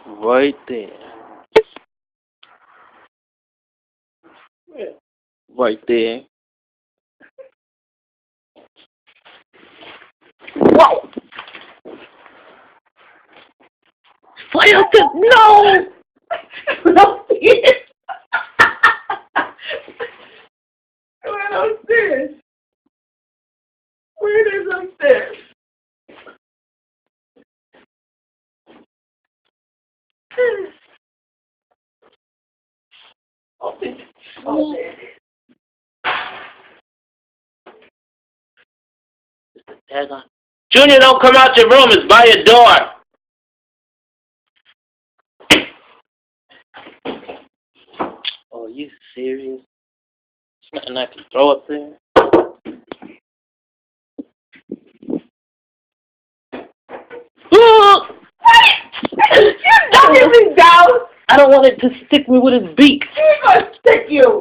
Right there. Where? Right there. Whoa! Fire up the... No! Upstairs. Where upstairs? Where it is upstairs? Oh, there it is. Junior, don't come out your room. It's by your door. Oh, are you serious? There's nothing I can throw up there. You're knocking me down! I don't want it to stick me with his beak. He's gonna stick you!